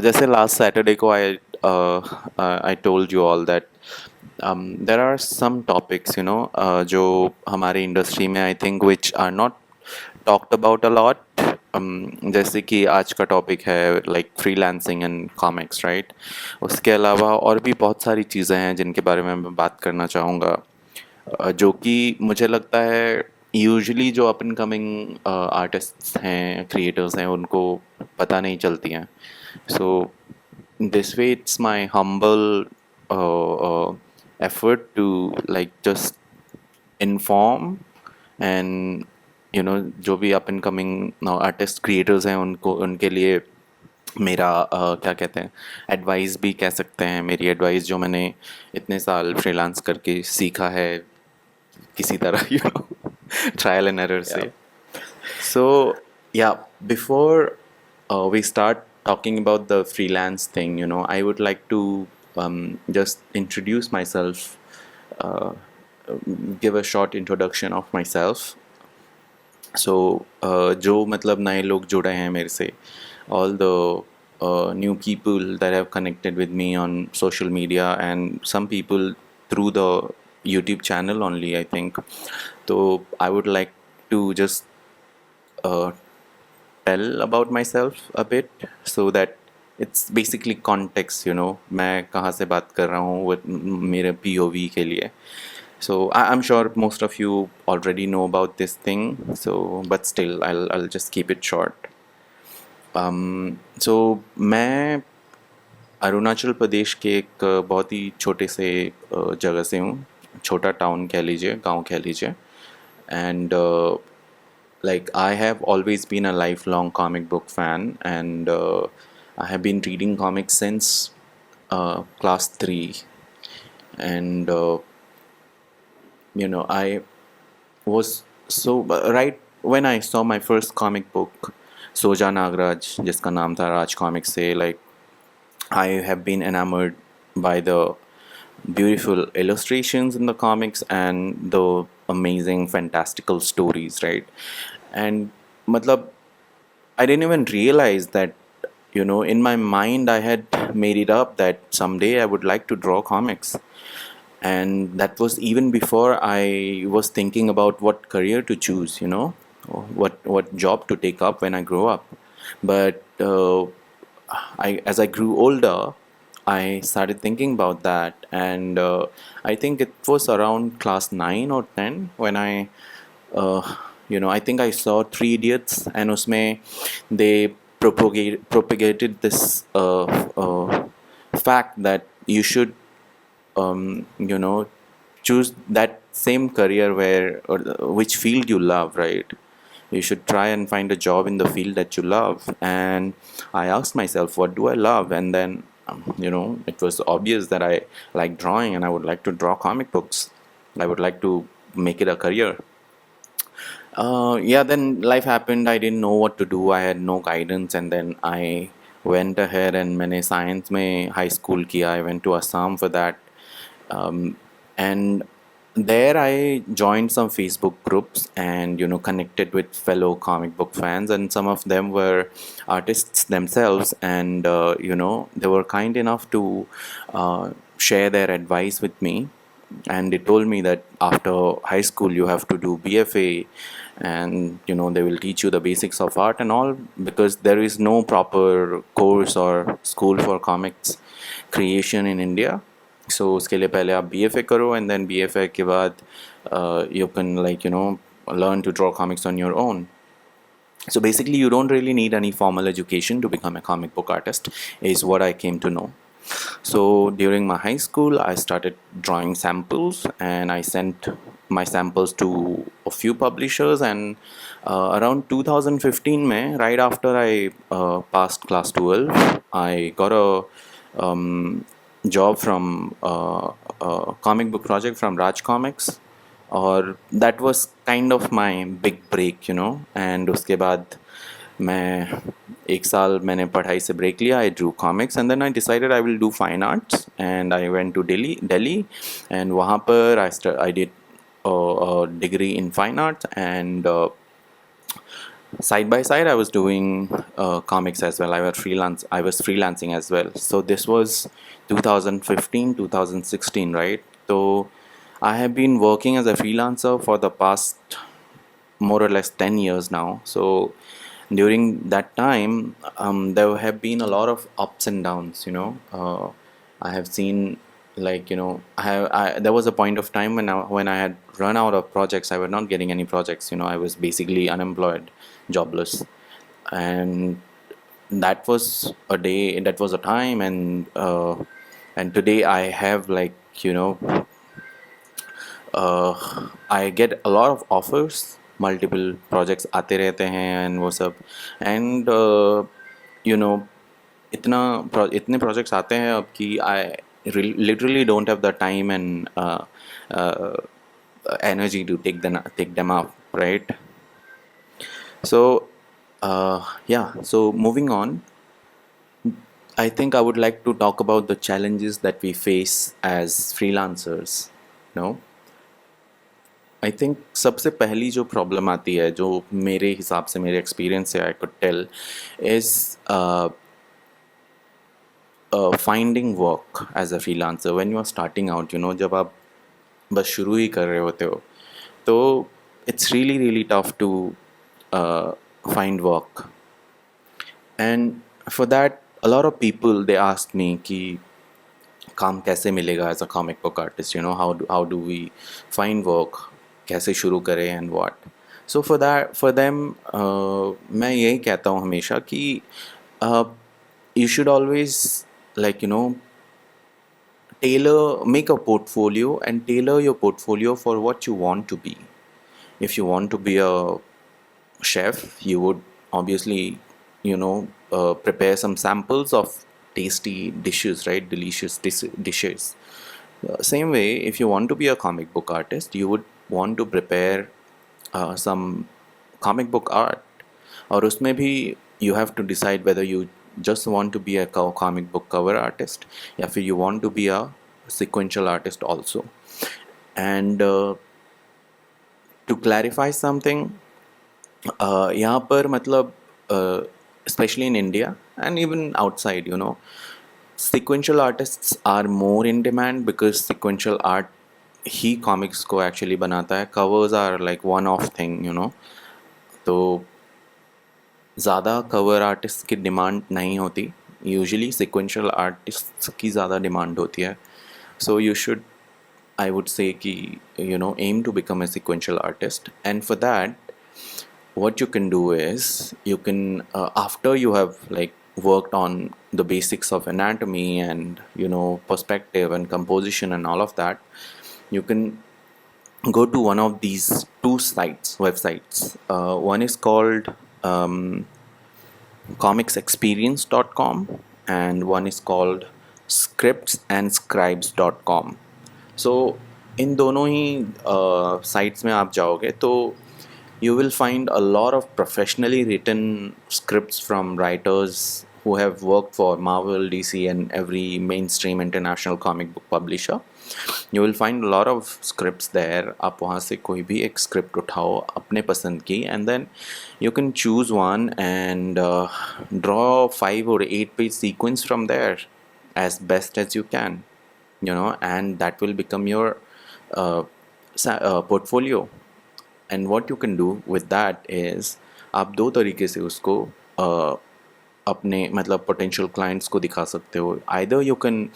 जैसे last Saturday को I told you all that there are some topics जो हमारे इंडस्ट्री में I think which are not talked about a lot, जैसे कि आज का टॉपिक है like freelancing and comics, right. उसके अलावा और भी बहुत सारी चीज़ें हैं जिनके बारे में मैं बात करना चाहूँगा, जो कि मुझे लगता है यूजुअली जो अप एंड कमिंग आर्टिस्ट्स हैं, क्रिएटर्स हैं, उनको पता नहीं चलती हैं। So this way it's my humble effort to like just inform and जो भी up and coming artist creators हैं उनको उनके लिए मेरा क्या कहते हैं, एडवाइस भी कह सकते हैं। मेरी एडवाइस जो मैंने इतने साल फ्रीलांस करके सीखा है किसी तरह ट्रायल एंड एरर Yeah. से। सो या before we start talking about the freelance thing, I would like to just introduce myself, uh, give a short introduction of myself. So जो मतलब नए लोग जुड़े हैं मेरे से, all the new people that have connected with me on social media and some people through the YouTube channel only, I think. So I would like to just uh, tell about myself a bit so that it's basically context, मैं कहाँ से बात कर रहा हूँ मेरे POV के लिए. So I'm sure most of you already know about this thing, so but still I'll just keep it short. So मैं अरुणाचल प्रदेश के एक बहुत ही छोटे से जगह से हूँ, छोटा टाउन कह लीजिए, गांव कह लीजिए. And like I have always been a lifelong comic book fan, and I have been reading comics since class 3. And I was so right when I saw my first comic book, Soja Nagraj, जिसका नाम था राज comics से, like I have been enamored by the beautiful illustrations in the comics and the amazing fantastical stories, right? And matlab I didn't even realize that, in my mind I had made it up that someday I would like to draw comics. And that was even before I was thinking about what career to choose, what job to take up when I grow up. But as I grew older, I started thinking about that, and I think it was around class 9 or 10 when I think I saw Three Idiots, and usme they propagated this fact that you should choose that same career where or which field you love, right? You should try and find a job in the field that you love. And I asked myself, what do I love? And then it was obvious that I like drawing and I would like to draw comic books. I would like to make it a career. Yeah, then life happened. I didn't know what to do. I had no guidance, and then I went ahead and मैंने science में high school किया. I went to Assam for that, and there I joined some Facebook groups and connected with fellow comic book fans, and some of them were artists themselves, and they were kind enough to share their advice with me. And they told me that after high school you have to do BFA, and they will teach you the basics of art and all, because there is no proper course or school for comics creation in India. So उसके लिए पहले आप BFA करो, and then BFA के बाद you can learn to draw comics on your own. So basically you don't really need any formal education to become a comic book artist, is what I came to know. So during my high school, I started drawing samples, and I sent my samples to a few publishers. And around 2015, right after I passed class 12, I got a job from a comic book project from Raj Comics, और that was kind of my big break, and उसके बाद मैं एक साल मैंने पढ़ाई से break लिया. I drew comics and then I decided I will do fine arts, and I went to Delhi, and वहाँ पर I did a degree in fine arts, and side by side, I was doing comics as well. I was freelancing as well. So this was 2015, 2016, right? So I have been working as a freelancer for the past more or less 10 years now. So during that time, there have been a lot of ups and downs, I have seen, like, there was a point of time when I had run out of projects. I was not getting any projects. I was basically unemployed, jobless. And that was a time. And today I have, like, I get a lot of offers, multiple projects आते रहते हैं and वो सब. And you know इतने projects आते हैं अब कि I literally don't have the time and uh, energy to take them up, right? So yeah, so moving on, I think I would like to talk about the challenges that we face as freelancers. No, I think सबसे पहली जो problem आती है, जो मेरे हिसाब से, मेरे एक्सपीरियंस से I could tell, is finding work as a freelancer when you are starting out. जब आप बस शुरू ही कर रहे होते हो, तो it's really really tough to find work. And for that a lot of people they ask me कि काम कैसे मिलेगा as a comic book artist, how do we find work, कैसे शुरू करें and what. So for them मैं यही कहता हूँ हमेशा कि you should always, like, make a portfolio and tailor your portfolio for what you want to be. If you want to be a chef, you would obviously, prepare some samples of tasty dishes, right? Delicious dishes. Same way, if you want to be a comic book artist, you would want to prepare some comic book art. और उसमें भी you have to decide whether you just want to be a comic book cover artist, या फिर you want to be a sequential artist also. And to clarify something, यहाँ पर मतलब especially in India and even outside, sequential artists are more in demand because sequential art he comics को actually बनाता है. Covers are like one off thing, तो ज़्यादा cover artist की demand नहीं होती. यूजुअली सिक्वेंशियल आर्टिस्ट की ज़्यादा डिमांड होती है. So you should, I would say कि aim to become a sequential artist. And for that, what you can do is, you can after you have, like, worked on the basics of anatomy and perspective and composition and all of that, you can go to one of these two websites. One is called comicsexperience.com and one is called scriptsandscribes.com. So इन दोनों ही sites में आप जाओगे तो you will find a lot of professionally written scripts from writers who have worked for Marvel, DC and every mainstream international comic book publisher. You will find a lot of scripts there. आप वहाँ से कोई भी एक script उठाओ अपने पसंद की, and then you can choose one and draw 5 or 8 page sequence from there as best as you can, and that will become your portfolio. And what you can do with that is, आप दो तरीके से उसको अपने मतलब potential clients को दिखा सकते हो. Either you can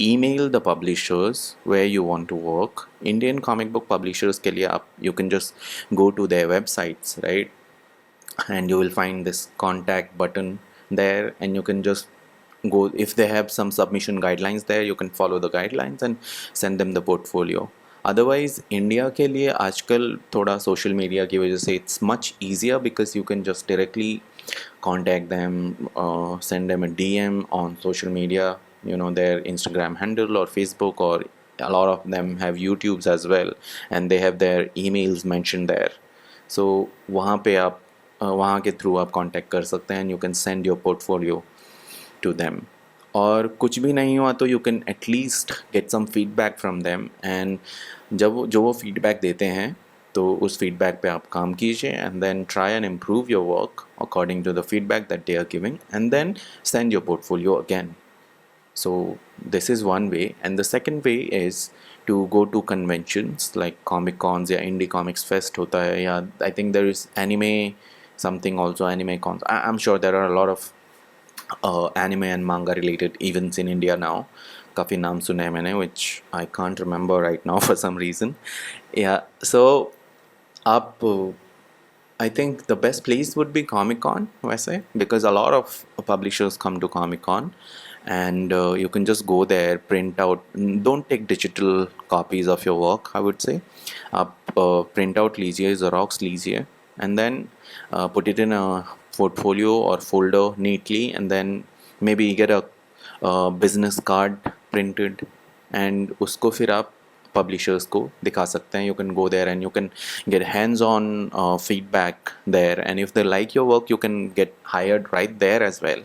email the publishers where you want to work. Indian comic book publishers के लिए आप, you can just go to their websites, right? And you will find this contact button there, and you can just go, if they have some submission guidelines there, you can follow the guidelines and send them the portfolio. Otherwise India के लिए आजकल थोड़ा social media की वजह से it's much easier because you can just directly contact them, send them a DM on social media, their Instagram handle or Facebook, or a lot of them have YouTubes as well, and they have their emails mentioned there. So वहाँ पे आप वहाँ के through आप contact कर सकते हैं, you can send your portfolio to them. और कुछ भी नहीं हुआ तो you can at least get some feedback from them. And जब जो वो फीडबैक देते हैं, तो उस फीडबैक पे आप काम कीजिए and then try and improve your work according to the feedback that they are giving and then send your portfolio again. So this is one way, and the second way is to go to conventions like Comic Cons या Indie Comics Fest होता है, या I think there is anime something also, anime cons. I'm sure there are a lot of anime and manga related events in India now. काफ़ी नाम सुने हैं मैंने, which I can't remember right now for some reason. Yeah, so आप I think the best place would be Comic Con, वैसे, because a lot of publishers come to Comic Con, and you can just go there, print out. Don't take digital copies of your work, I would say. आप print out लीजिए, Xerox लीजिए, and then put it in a portfolio or folder neatly, and then maybe get a business card printed, and उसको फिर आप publishers को दिखा सकते हैं. You can go there and you can get hands-on feedback there, and if they like your work, you can get hired right there as well,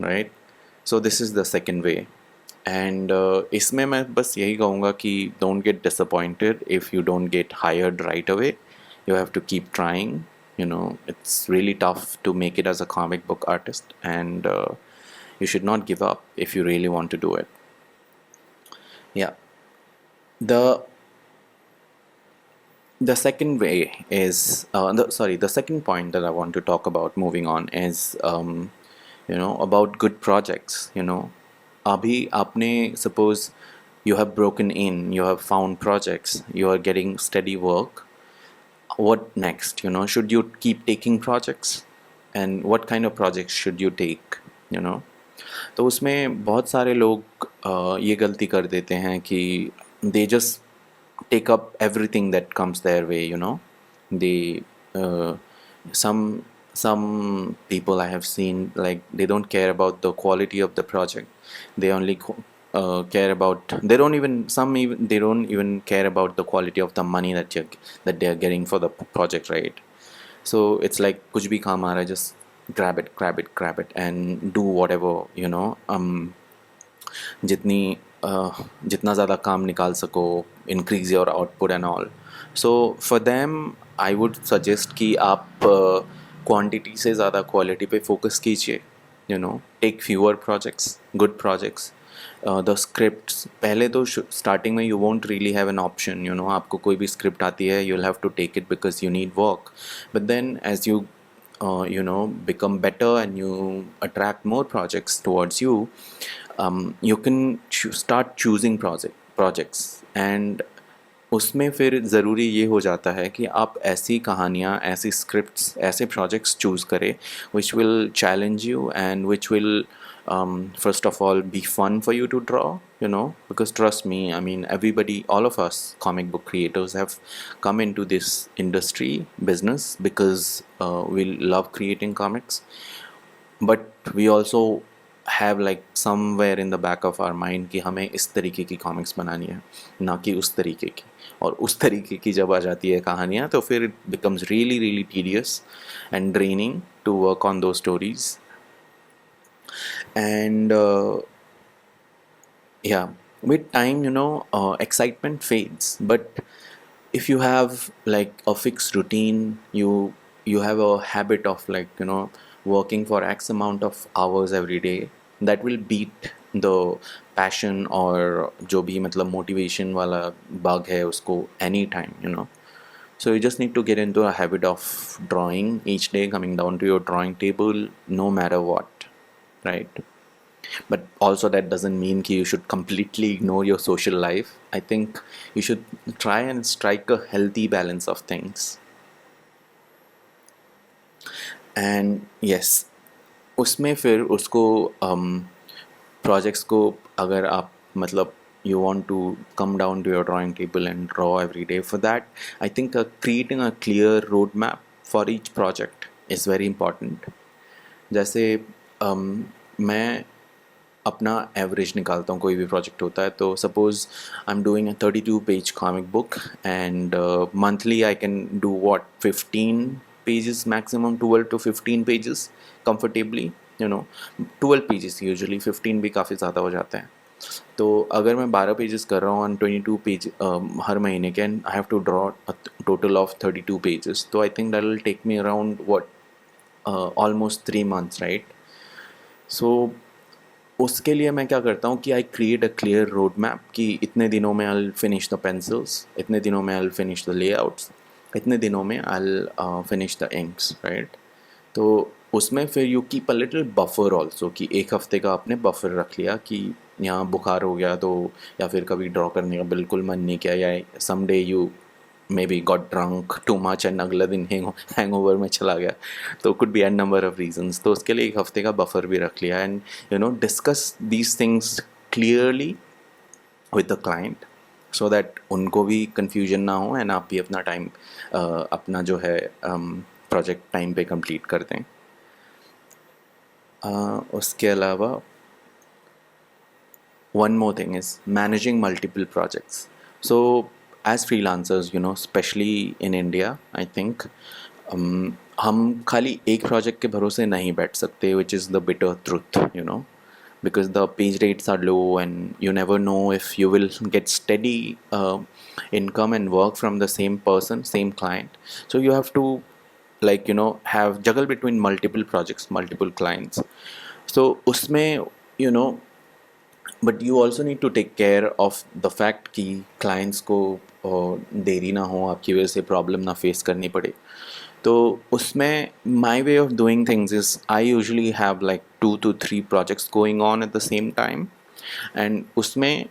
right? So this is the second way. And इसमें मैं बस यही कहूँगा कि don't get disappointed if you don't get hired right away. You have to keep trying. You know, it's really tough to make it as a comic book artist, and you should not give up if you really want to do it. Yeah. The second way is the second point that I want to talk about moving on is about good projects. Abhi aapne, suppose you have broken in, you have found projects, you are getting steady work. What next? Should you keep taking projects, and what kind of projects should you take? तो उसमें बहुत सारे लोग ये गलती कर देते हैं कि they just take up everything that comes their way. They some people I have seen, like, they don't care about the quality of the project. They only care about, they don't even care about the quality of the money that they are getting for the project, right? So it's like कुछ भी काम आ रहा है, just grab it and do whatever. जितना ज़्यादा काम निकाल सको, increase your output and all. So for them I would suggest कि आप quantity से ज़्यादा quality पे focus कीजिए. Take fewer projects, good projects. The scripts, पहले तो starting में you won't really have an option. आपको कोई भी script आती है, you'll have to take it because you need work. But then as you become better and you attract more projects towards you, you can start choosing projects, and उसमें फिर ज़रूरी ये हो जाता है कि आप ऐसी कहानियाँ, ऐसी स्क्रिप्ट्स, ऐसे प्रोजेक्ट्स चूज़ करें which will challenge you and which will first of all be fun for you to draw, because trust me, I mean, everybody, all of us comic book creators have come into this industry business because we love creating comics, but we also have like somewhere in the back of our mind कि हमें इस तरीके की comics बनानी है, ना कि उस तरीके की. और उस तरीके की जब आ जाती है कहानियाँ, तो फिर it becomes really really tedious and draining to work on those stories. And yeah, with time, excitement fades, but if you have like a fixed routine, you have a habit of, like, working for X amount of hours every day, that will beat the passion और जो भी मतलब motivation वाला bug है उसको any time. So you just need to get into a habit of drawing each day, coming down to your drawing table no matter what, right? But also that doesn't mean that you should completely ignore your social life. I think you should try and strike a healthy balance of things. And yes, उसमें फिर उसको projects को अगर आप मतलब you want to come down to your drawing table and draw every day, for that I think creating a clear roadmap for each project is very important. जैसे मैं अपना एवरेज निकालता हूँ, कोई भी प्रोजेक्ट होता है तो suppose I am doing a 32 page comic book and monthly I can do what 15 pages maximum, 12 to 15 pages comfortably. 12 pages usually, 15 भी काफ़ी ज़्यादा हो जाते हैं. तो अगर मैं 12 पेजेस कर रहा हूँ ऑन 22 पेज हर महीने के, and I have to draw total of 32 pages, तो I think that will take me around what almost 3 months, right? So उसके लिए मैं क्या करता हूँ कि I create a clear road map कि इतने दिनों में आई फिनिश द पेंसिल्स, इतने दिनों में आई फिनिश द लेआउट्स, इतने दिनों में I finish the inks, right? तो उसमें फिर you keep a little buffer also, कि एक हफ्ते का आपने बफर रख लिया कि यहाँ बुखार हो गया तो, या फिर कभी ड्रॉ करने का बिल्कुल मन नहीं किया, या someday you may be got drunk too much and अगला दिन हैंगओवर में चला गया, तो could be an number of reasons, तो उसके लिए एक हफ्ते का बफर भी रख लिया, and discuss these things clearly with the client, so that उनको भी कन्फ्यूजन ना हो एंड आप भी अपना टाइम अपना जो है प्रोजेक्ट टाइम पे कंप्लीट कर दें। उसके अलावा one more thing is managing multiple projects. So as freelancers, especially in India, I think हम खाली एक प्रोजेक्ट के भरोसे नहीं बैठ सकते, which is the bitter truth, because the page rates are low and you never know if you will get steady income and work from the same person, same client. So you have to, like, have juggle between multiple projects, multiple clients. So उसमें, but you also need to take care of the fact कि clients को देरी ना हो, आपकी वजह से problem ना फेस करनी पड़े। तो उसमें my way of doing things is I usually have like 2 to 3 projects going on at the same time, and उसमें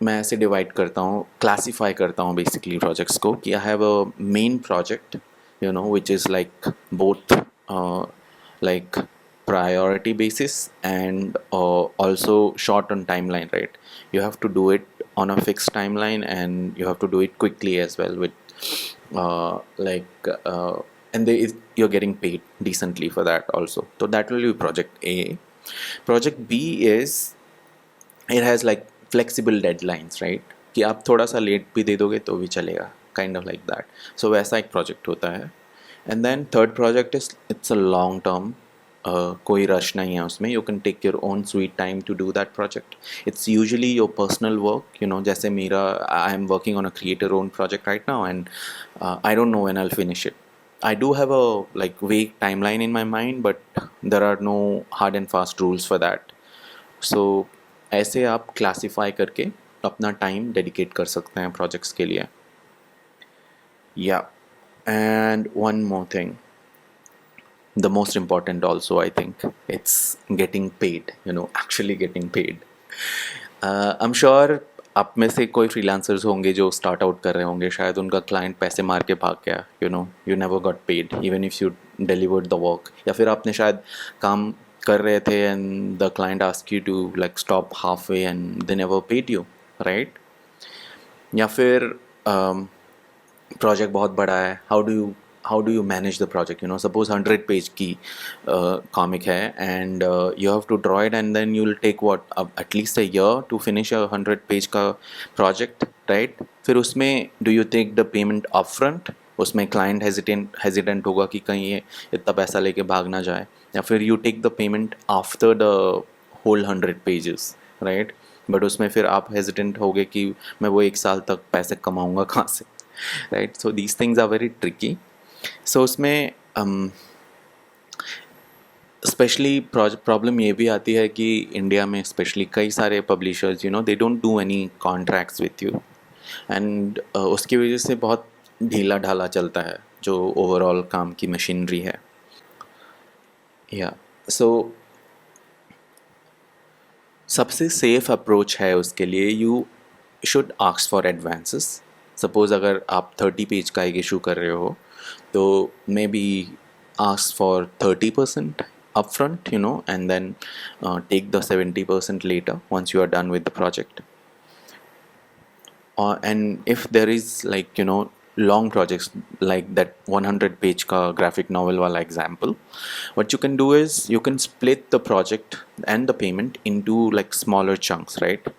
मैं ऐसे डिवाइड करता हूँ, क्लासीफाई करता हूँ बेसिकली प्रोजेक्ट्स को, कि I have a main project which is like both like priority basis and also short on timeline, right? You have to do it on a fixed timeline and you have to do it quickly as well with like and you're getting paid decently for that also. So that will be project A. Project B is, it has like flexible deadlines, right? कि आप थोड़ा सा late भी दे दोगे तो भी चलेगा, kind of like that. So वैसा एक प्रोजेक्ट होता है। And then third project is, it's a long term, कोई रश नहीं है उसमें, you can take your own sweet time to do that project. It's usually your personal work, जैसे मेरा, I am working on a creator own project right now, and I don't know when I will finish it. I do have a like vague timeline in my mind, but there are no hard and fast rules for that. So ऐसे आप classify करके अपना time dedicate कर सकते हैं projects के लिए। या and one more thing, the most important also, I think it's getting paid, actually getting paid. I'm sure आप में से कोई फ्रीलांसर्स होंगे जो स्टार्ट आउट कर रहे होंगे, शायद उनका क्लाइंट पैसे मार के भाग गया, you never got paid even if you delivered the work, या फिर आपने शायद काम कर रहे थे and the client ask you to like stop half way and they never paid you, right? या फिर प्रोजेक्ट बहुत बड़ा है, how do you manage the project? Suppose 100 page की कॉमिक है and you have to draw it, and then you will take what at least a year to finish a 100 page का project, right? फिर उसमें do you take the payment up front? उसमें client hesitant होगा कि कहीं ये इतना पैसा लेके भाग ना जाए, या फिर you take the payment after the whole 100 pages, right? But उसमें फिर आप हेजिडेंट होगे कि मैं वो 1 साल तक पैसे कमाऊँगा कहाँ से, right? So these things are very tricky. So उसमें स्पेशली प्रॉब्लम ये भी आती है कि इंडिया में स्पेशली कई सारे publishers they don't do any contracts with you, and उसकी वजह से बहुत ढीला ढाला चलता है जो ओवरऑल काम की मशीनरी है। या सो सबसे सेफ अप्रोच है उसके लिए, you should ask for advances. Suppose अगर आप 30 पेज का एक इशू कर रहे हो, तो may be ask for 30% upfront, and then take the 70% later once you are done with the project. And if there is like long projects like that 100 page ka graphic novel wala example, what you can do is you can split the project and the payment into like smaller chunks, right?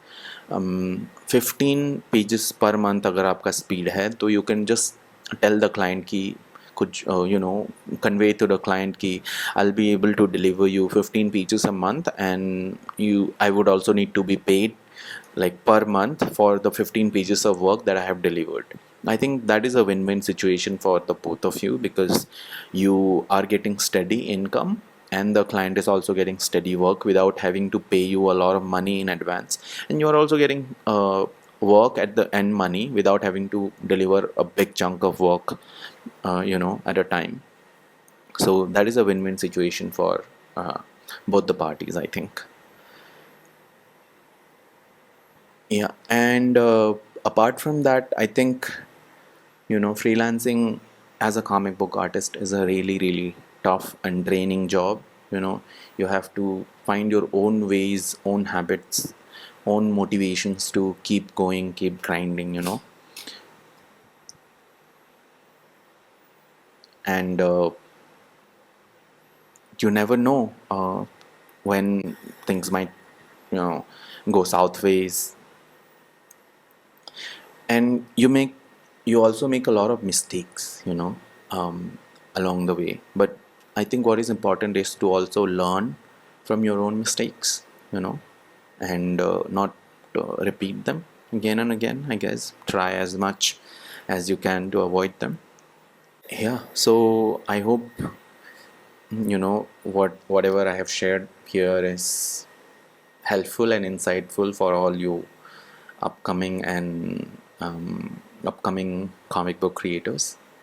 15 pages per month अगर आपका speed है, तो you can just tell the client कि कुछ convey to the client कि I'll be able to deliver you 15 pages a month, and I would also need to be paid like per month for the 15 pages of work that I have delivered. I think that is a win-win situation for the both of you, because you are getting steady income and the client is also getting steady work without having to pay you a lot of money in advance, and you are also getting work at the end money without having to deliver a big chunk of work at a time. So that is a win-win situation for both the parties, I think. Yeah, and apart from that, I think freelancing as a comic book artist is a really, really tough and draining job. You have to find your own ways, own habits, own motivations to keep going, keep grinding. And you never know when things might, you know, go southways, and you also make a lot of mistakes along the way. But I think what is important is to also learn from your own mistakes, and not repeat them again and again. I guess try as much as you can to avoid them. Yeah, so I hope whatever I have shared here is helpful and insightful for all you upcoming comic book creators.